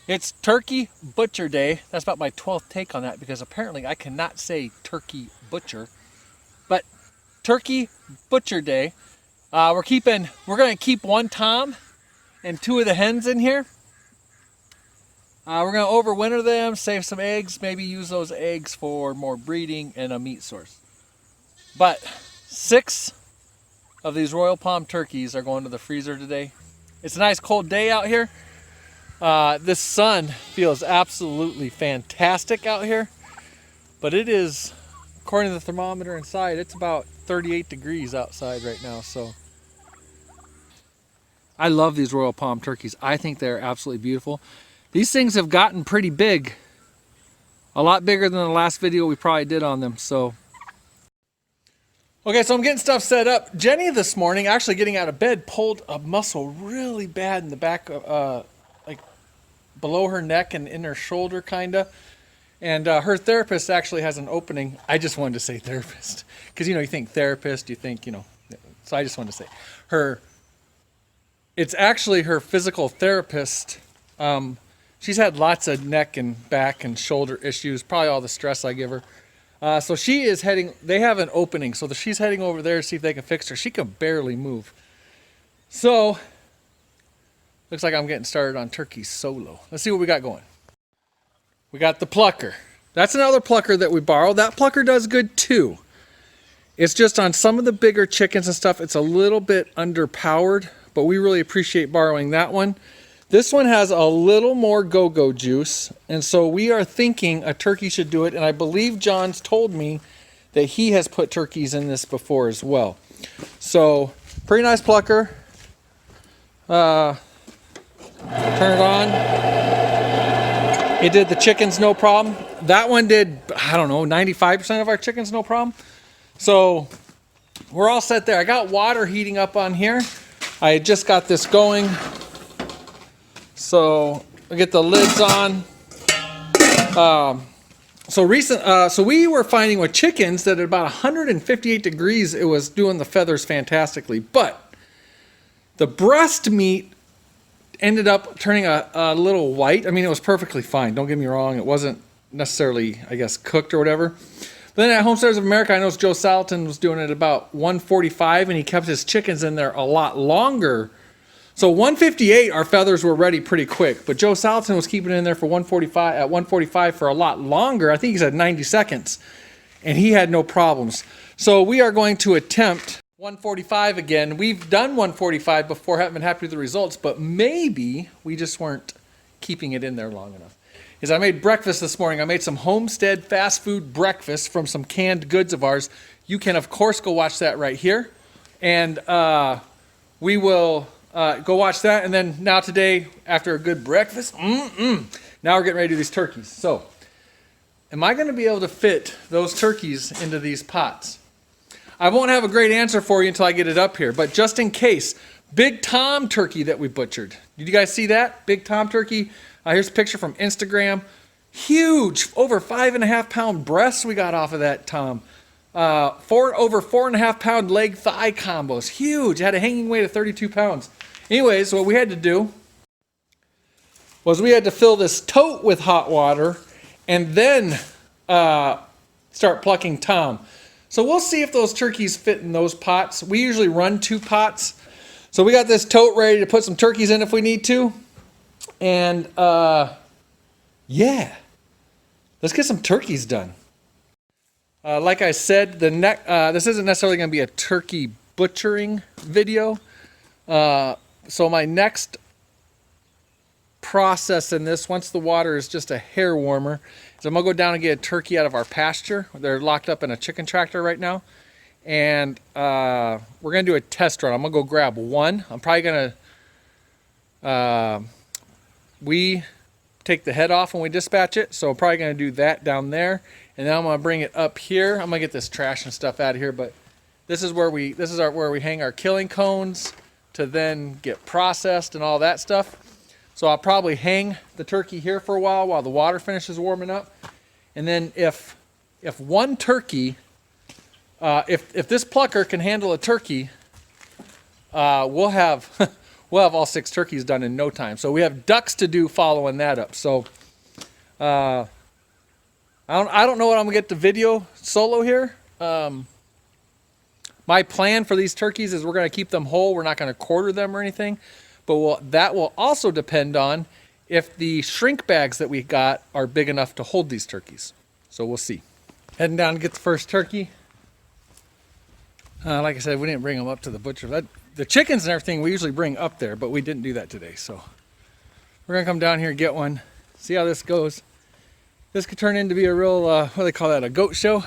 It's Turkey Butcher Day. That's about my 12th take on that because apparently I cannot say turkey butcher. But Turkey Butcher Day. We're gonna keep one tom and two of the hens in here. We're gonna overwinter them, save some eggs, maybe use those eggs for more breeding and a meat source. But 6 of these Royal Palm turkeys are going to the freezer today. It's a nice cold day out here. This sun feels absolutely fantastic out here, but it is, according to the thermometer inside, it's about 38 degrees outside right now. So I love these Royal Palm turkeys. I think they're absolutely beautiful. These things have gotten pretty big, a lot bigger than the last video we probably did on them. So okay, so I'm getting stuff set up. Jenny this morning, actually getting out of bed, pulled a muscle really bad in the back, like below her neck and in her shoulder, kinda. And her therapist actually has an opening. I just wanted to say therapist, because you think therapist, you think, so I just wanted to say it's actually her physical therapist. She's had lots of neck and back and shoulder issues, probably all the stress I give her. So she is they have an opening, so she's heading over there to see if they can fix her. She can barely move. So, looks like I'm getting started on turkey solo. Let's see what we got going. We got the plucker. That's another plucker that we borrowed. That plucker does good too. It's just on some of the bigger chickens and stuff, it's a little bit underpowered, but we really appreciate borrowing that one. This one has a little more go-go juice, and so we are thinking a turkey should do it, and I believe John's told me that he has put turkeys in this before as well. So, pretty nice plucker. Turn it on. It did the chickens no problem. That one did, I don't know, 95% of our chickens no problem. So, we're all set there. I got water heating up on here. I just got this going. So I get the lids on. So we were finding with chickens that at about 158 degrees, it was doing the feathers fantastically. But the breast meat ended up turning a little white. I mean, it was perfectly fine. Don't get me wrong. It wasn't necessarily, I guess, cooked or whatever. But then at Homestead of America, I know Joe Salatin was doing it about 145, and he kept his chickens in there a lot longer. So 158, our feathers were ready pretty quick, but Joe Salatin was keeping it in there for 145 for a lot longer. I think he said 90 seconds, and he had no problems. So we are going to attempt 145 again. We've done 145 before, haven't been happy with the results, but maybe we just weren't keeping it in there long enough. I made breakfast this morning. I made some Homestead fast food breakfast from some canned goods of ours. You can, of course, go watch that right here, and we will go watch that, and then now today, after a good breakfast, now we're getting ready to do these turkeys. So, am I going to be able to fit those turkeys into these pots? I won't have a great answer for you until I get it up here, but just in case, Big Tom turkey that we butchered. Did you guys see that? Big Tom turkey. Here's a picture from Instagram. Huge, over 5.5 pound breasts we got off of that Tom. Over 4.5 pound leg thigh combos. Huge. Had a hanging weight of 32 pounds. Anyways, what we had to do was we had to fill this tote with hot water and then start plucking Tom. So we'll see if those turkeys fit in those pots. We usually run 2 pots. So we got this tote ready to put some turkeys in if we need to. And yeah, let's get some turkeys done. Like I said, this isn't necessarily going to be a turkey butchering video. So my next process in this, once the water is just a hair warmer, is I'm going to go down and get a turkey out of our pasture. They're locked up in a chicken tractor right now. And we're going to do a test run. I'm going to go grab one. I'm probably going to... we take the head off when we dispatch it, so I'm probably going to do that down there, and then I'm going to bring it up here. I'm going to get this trash and stuff out of here, but this is where we hang our killing cones to then get processed and all that stuff. So I'll probably hang the turkey here for a while the water finishes warming up, and then if one turkey, if this plucker can handle a turkey, we'll have we'll have all 6 turkeys done in no time. So we have ducks to do following that up. So I don't know what I'm gonna get to video solo here. My plan for these turkeys is we're gonna keep them whole. We're not gonna quarter them or anything, but that will also depend on if the shrink bags that we got are big enough to hold these turkeys. So we'll see. Heading down to get the first turkey. Like I said, we didn't bring them up to the butcher. The chickens and everything we usually bring up there, but we didn't do that today. So we're gonna come down here and get one, see how this goes. This could turn into be a real, what do they call that, a goat show?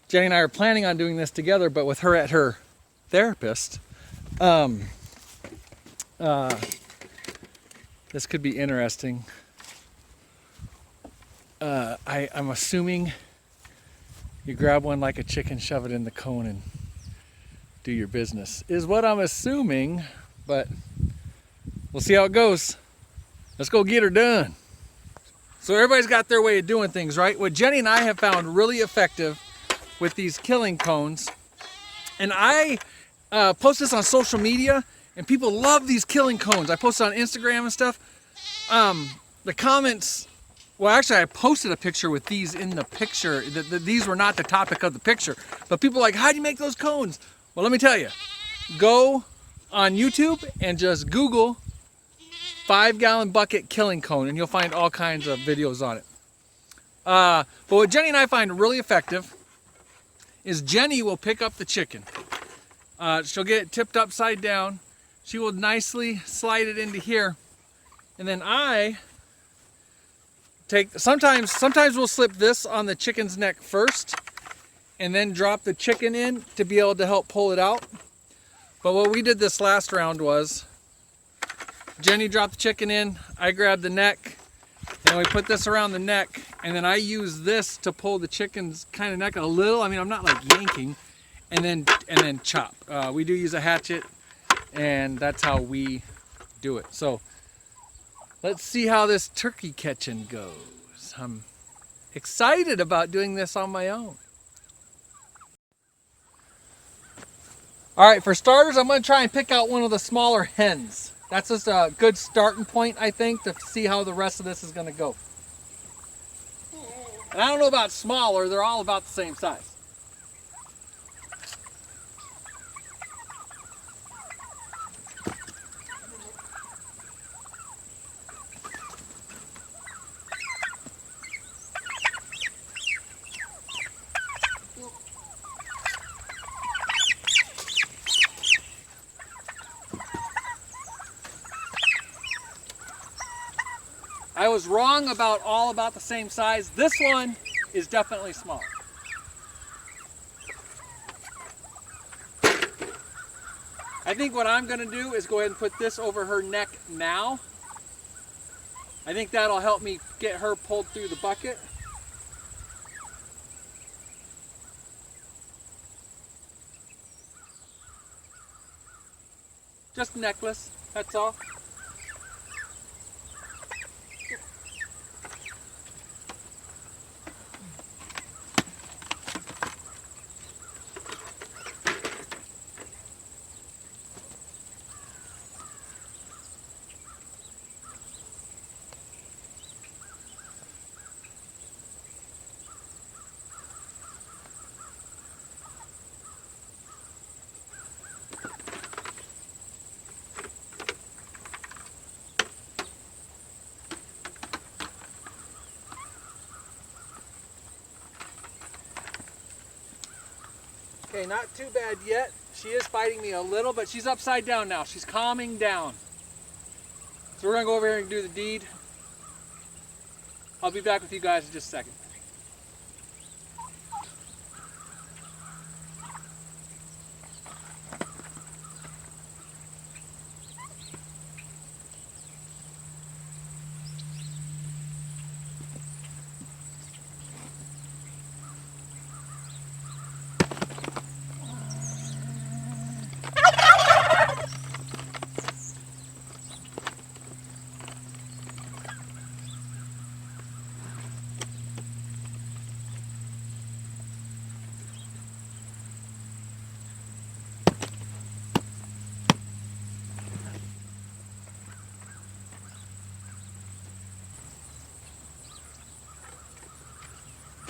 Jenny and I are planning on doing this together, but with her at her therapist. This could be interesting. I'm assuming you grab one like a chicken, shove it in the cone, and do your business, is what I'm assuming, but we'll see how it goes. Let's go get her done. So everybody's got their way of doing things, right? What Jenny and I have found really effective with these killing cones, and I post this on social media, and people love these killing cones. I post it on Instagram and stuff. The comments, well, actually I posted a picture with these in the picture. These were not the topic of the picture, but people are like, how do you make those cones? Well, let me tell you, go on YouTube and just Google 5-gallon bucket killing cone, and you'll find all kinds of videos on it. But what Jenny and I find really effective is Jenny will pick up the chicken. She'll get it tipped upside down. She will nicely slide it into here. And then I take, sometimes we'll slip this on the chicken's neck first and then drop the chicken in to be able to help pull it out. But what we did this last round was Jenny dropped the chicken in, I grabbed the neck, and we put this around the neck, and then I use this to pull the chicken's kind of neck a little. I mean, I'm not like yanking, and then chop. We do use a hatchet, and that's how we do it. So let's see how this turkey catching goes. I'm excited about doing this on my own. All right, for starters, I'm gonna try and pick out one of the smaller hens. That's just a good starting point, I think, to see how the rest of this is gonna go. And I don't know about smaller, they're all about the same size. I was wrong about all about the same size. This one is definitely small. I think what I'm gonna do is go ahead and put this over her neck now. I think that'll help me get her pulled through the bucket. Just a necklace, that's all. Okay, not too bad yet. She is fighting me a little, but she's upside down now. She's calming down. So we're gonna go over here and do the deed. I'll be back with you guys in just a second.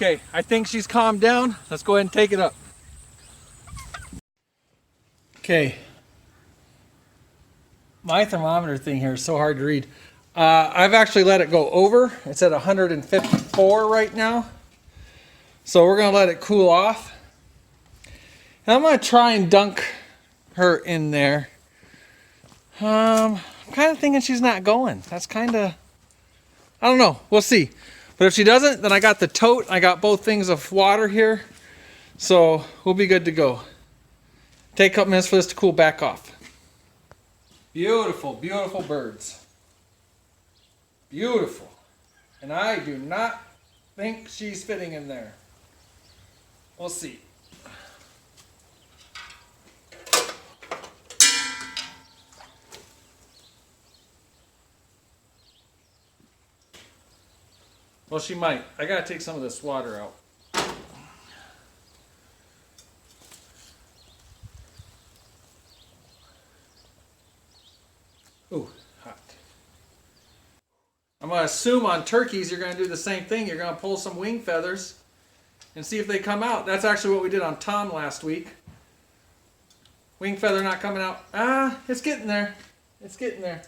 Okay, I think she's calmed down. Let's go ahead and take it up. Okay. My thermometer thing here is so hard to read. I've actually let it go over. It's at 154 right now. So we're going to let it cool off. And I'm going to try and dunk her in there. I'm kind of thinking she's not going. That's kind of, I don't know. We'll see. But if she doesn't, then I got the tote. I got both things of water here. So we'll be good to go. Take a couple minutes for this to cool back off. Beautiful, beautiful birds. Beautiful. And I do not think she's fitting in there. We'll see. Well, she might. I gotta take some of this water out. Ooh, hot. I'm gonna assume on turkeys you're gonna do the same thing. You're gonna pull some wing feathers and see if they come out. That's actually what we did on Tom last week. Wing feather not coming out. It's getting there. It's getting there.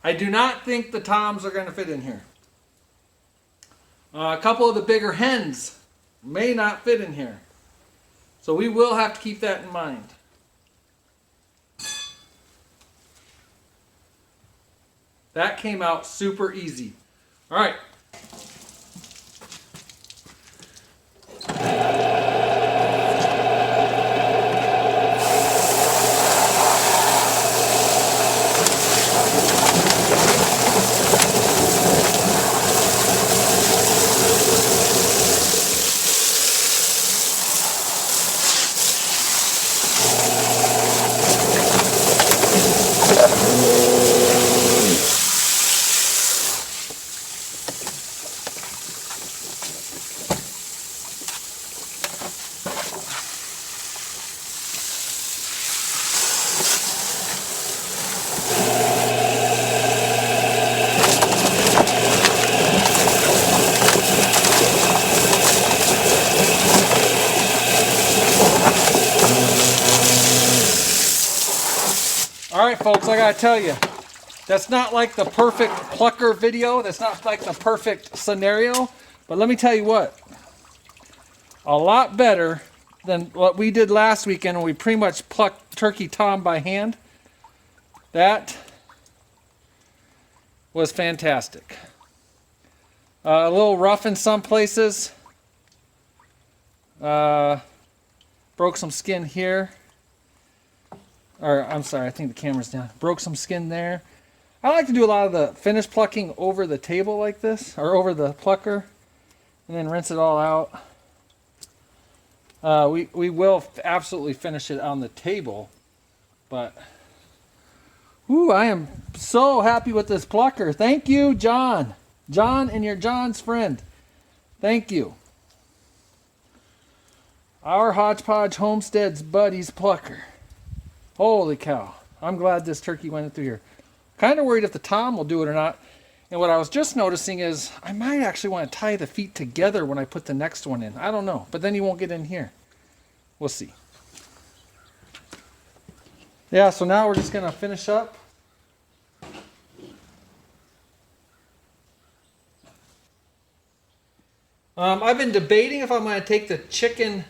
I do not think the toms are going to fit in here. A couple of the bigger hens may not fit in here. So we will have to keep that in mind. That came out super easy. All right. All right, folks, I gotta tell you, that's not like the perfect plucker video. That's not like the perfect scenario. But let me tell you what, a lot better than what we did last weekend when we pretty much plucked turkey tom by hand. That was fantastic. A little rough in some places. Broke some skin here. Or, I'm sorry, I think the camera's down. Broke some skin there. I like to do a lot of the finish plucking over the table like this, or over the plucker, and then rinse it all out. We will absolutely finish it on the table, but ooh, I am so happy with this plucker. Thank you, John. John and your John's friend. Thank you. Our Hodgepodge Homestead's Buddies plucker. Holy cow. I'm glad this turkey went through here. Kind of worried if the tom will do it or not. And what I was just noticing is I might actually want to tie the feet together when I put the next one in. I don't know. But then he won't get in here. We'll see. Yeah, so now we're just going to finish up. I've been debating if I'm going to take the chicken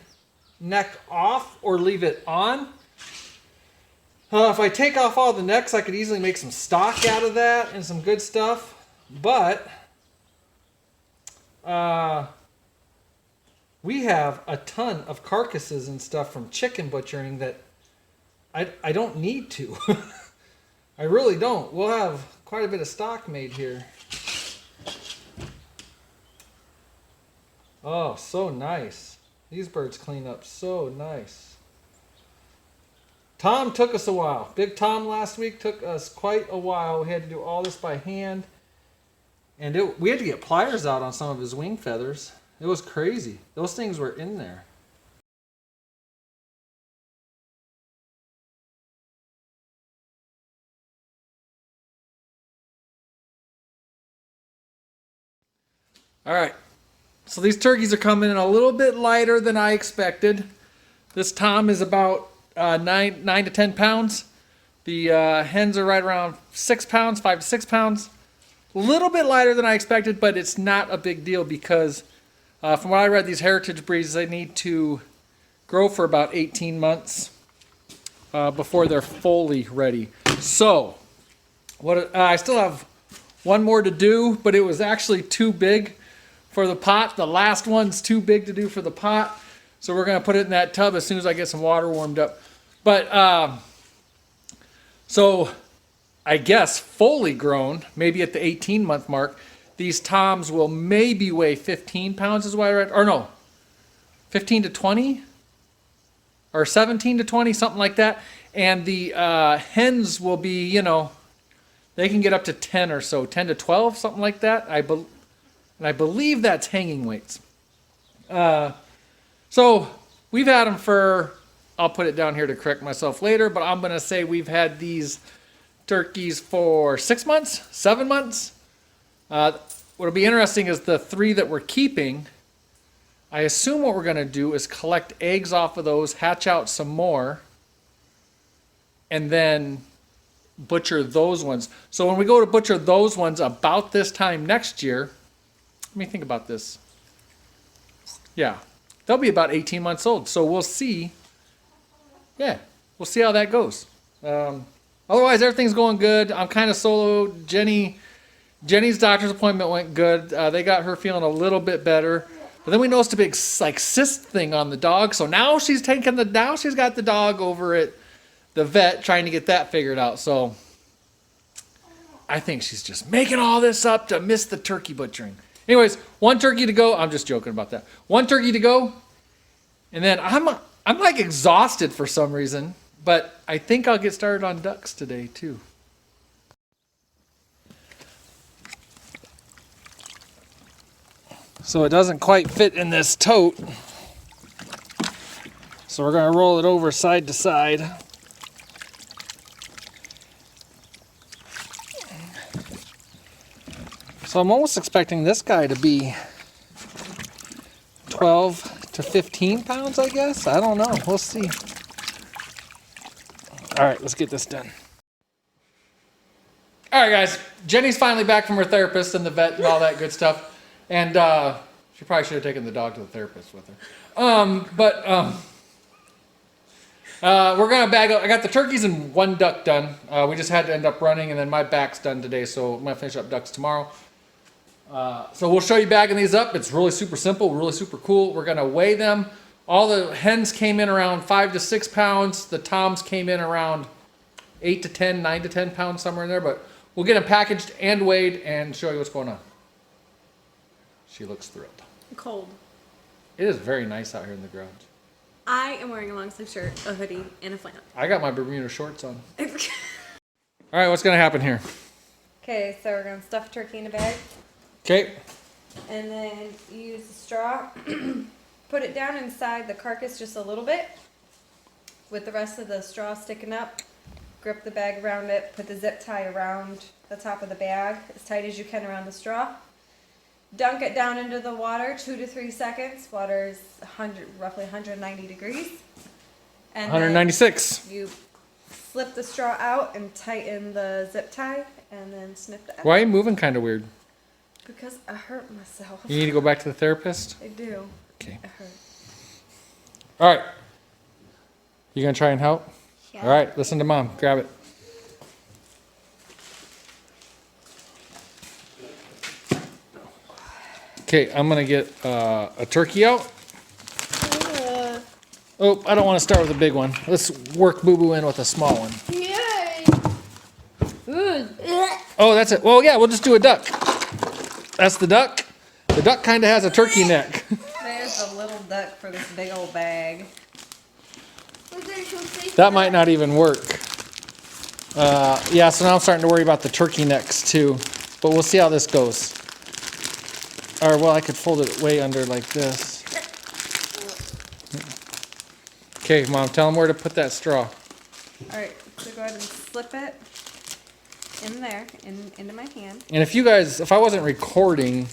neck off or leave it on. If I take off all the necks, I could easily make some stock out of that and some good stuff. But we have a ton of carcasses and stuff from chicken butchering that I don't need to. I really don't. We'll have quite a bit of stock made here. Oh, so nice. These birds clean up so nice. Tom took us a while. Big Tom last week took us quite a while. We had to do all this by hand. And we had to get pliers out on some of his wing feathers. It was crazy. Those things were in there. All right. So these turkeys are coming in a little bit lighter than I expected. This tom is about 9 to 10 pounds. The hens are right around 6 pounds, 5 to 6 pounds. A little bit lighter than I expected, but it's not a big deal because from what I read, these heritage breeds, they need to grow for about 18 months before they're fully ready. So I still have one more to do, but it was actually too big for the pot. The last one's too big to do for the pot. So we're going to put it in that tub as soon as I get some water warmed up. But so I guess fully grown, maybe at the 18-month mark, these toms will maybe weigh 15 pounds is what I read. Or no, 15 to 20? Or 17 to 20, something like that. And the hens will be, you know, they can get up to 10 or so, 10 to 12, something like that. And I believe that's hanging weights. So we've had them for, I'll put it down here to correct myself later, but I'm going to say we've had these turkeys for 6 months, 7 months. What'll be interesting is the 3 that we're keeping. I assume what we're going to do is collect eggs off of those, hatch out some more, and then butcher those ones. So when we go to butcher those ones about this time next year, let me think about this. Yeah, they'll be about 18 months old. So we'll see. Yeah, we'll see how that goes. Otherwise, everything's going good. I'm kind of solo. Jenny's doctor's appointment went good. They got her feeling a little bit better. But then we noticed a big like cyst thing on the dog. So now she's got the dog over at the vet trying to get that figured out. So I think she's just making all this up to miss the turkey butchering. Anyways, 1 turkey to go. I'm just joking about that. 1 turkey to go. And then I'm like exhausted for some reason. But I think I'll get started on ducks today too. So it doesn't quite fit in this tote. So we're going to roll it over side to side. So I'm almost expecting this guy to be 12 to 15 pounds, I guess. I don't know. We'll see. All right, let's get this done. All right, guys. Jenny's finally back from her therapist and the vet and all that good stuff. And she probably should have taken the dog to the therapist with her. We're going to bag up. I got the turkeys and 1 duck done. We just had to end up running, and then my back's done today, so I'm going to finish up ducks tomorrow. So we'll show you bagging these up. It's really super simple, really super cool. We're going to weigh them. All the hens came in around 5 to 6 pounds. The toms came in around 8 to 10, 9 to 10 pounds, somewhere in there. But we'll get them packaged and weighed and show you what's going on. She looks thrilled. Cold. It is very nice out here in the garage. I am wearing a long sleeve shirt, a hoodie, and a flannel. I got my Bermuda shorts on. All right, what's going to happen here? Okay, so we're going to stuff turkey in a bag. Okay. And then use the straw. Put it down inside the carcass just a little bit with the rest of the straw sticking up. Grip the bag around it. Put the zip tie around the top of the bag as tight as you can around the straw. Dunk it down into the water 2 to 3 seconds. Water is roughly 190 degrees. And 196. Then you slip the straw out and tighten the zip tie and then snip the end. Why are you moving kind of weird? Because I hurt myself. You need to go back to the therapist? I do. Okay. I hurt. All right. You going to try and help? Yeah. All right, listen to Mom. Grab it. Okay, I'm going to get a turkey out. Oh, I don't want to start with a big one. Let's work Boo Boo in with a small one. Yay! Oh, that's it. Well, yeah, we'll just do a duck. That's the duck. The duck kind of has a turkey neck. There's a little duck for this big old bag. That might not even work. Yeah, so now I'm starting to worry about the turkey necks too. But we'll see how this goes. Or, well, I could fold it way under like this. Okay, Mom, tell them where to put that straw. Alright, so go ahead and slip it in there, into my hand. And if you guys, if I wasn't recording,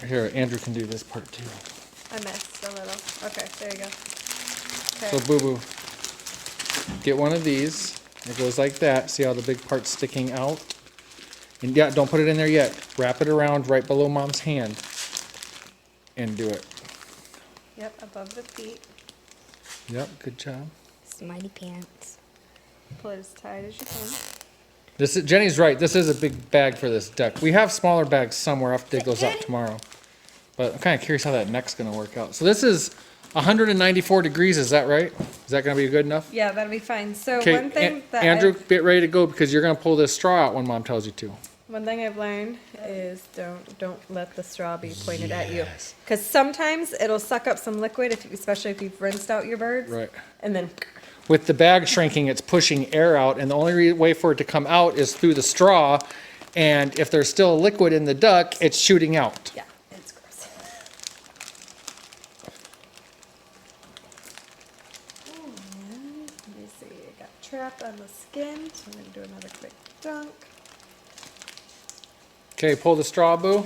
Here, Andrew can do this part too. I missed a little. Okay, there you go. So Okay. Boo Boo, get one of these. It goes like that. See how the big part's sticking out? And yeah, don't put it in there yet. Wrap it around right below Mom's hand and do it. Yep, above the feet. Yep, good job. Smarty pants. Pull it as tight as you can. This is, Jenny's right. This is a big bag for this duck. We have smaller bags somewhere. I'll have to dig those out tomorrow. But I'm kind of curious how that neck's going to work out. So this is 194 degrees. Is that right? Is that going to be good enough? Yeah, that'll be fine. So Okay, one thing that Andrew, get ready to go because you're going to pull this straw out when Mom tells you to. one thing I've learned is don't let the straw be pointed at you, because sometimes it'll suck up some liquid, especially if you've rinsed out your birds. Right. And then With the bag shrinking, it's pushing air out, and the only way for it to come out is through the straw. And if there's still liquid in the duck, it's shooting out. yeah, it's gross. And let me see, it got trapped on the skin, so I'm gonna do another quick dunk. Okay, pull the straw, Boo.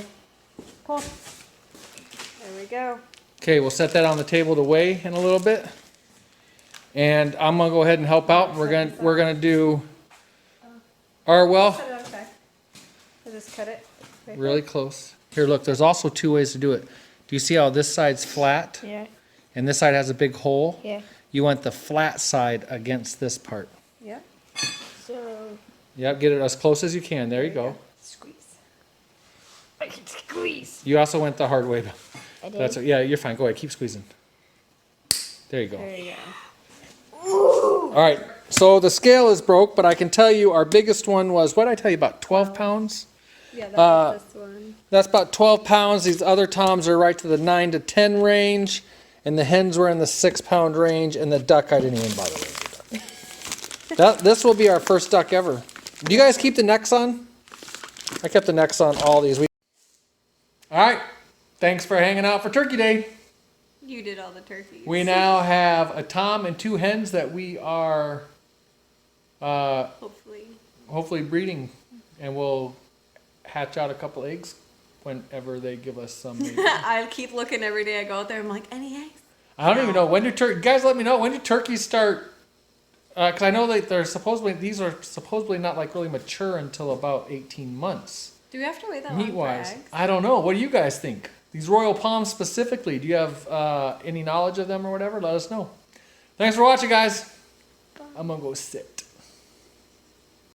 Pull. There we go. Okay, we'll set that on the table to weigh in a little bit. And I'm gonna go ahead and help out. We're gonna do, or well, Cut it on the side. I just cut it. Right really close. Here, look, there's also two ways to do it. Do you see how this side's flat Yeah. and this side has a big hole? Yeah. You want the flat side against this part. there. Yep. So Yep, get it as close as you can. There you go. Squeeze. I can squeeze. You also went the hard way. I did. That's yeah, you're fine. Go ahead, keep squeezing. There you go. There you go. All right, so the scale is broke, but I can tell you our biggest one was, what did I tell you, about 12 pounds? Yeah, that was this one. That's about 12 pounds. These other toms are right to the 9 to 10 range, and the hens were in the 6-pound range, and the duck, I didn't even bother with the duck. This will be our first duck ever. Do you guys keep the necks on? I kept the necks on all these. All right, thanks for hanging out for Turkey Day. You did all the turkeys. We now have a tom and 2 hens that we are hopefully breeding, and we'll hatch out a couple eggs whenever they give us some. I keep looking every day I go out there. I'm like, any eggs? I don't even know when do guys let me know when do turkeys start? Because I know that these are supposedly not like really mature until about 18 months. Do we have to wait that long Meat for wise, eggs? I don't know. What do you guys think? These Royal Palms specifically, do you have any knowledge of them or whatever? Let us know. Thanks for watching, guys. I'm gonna go sit.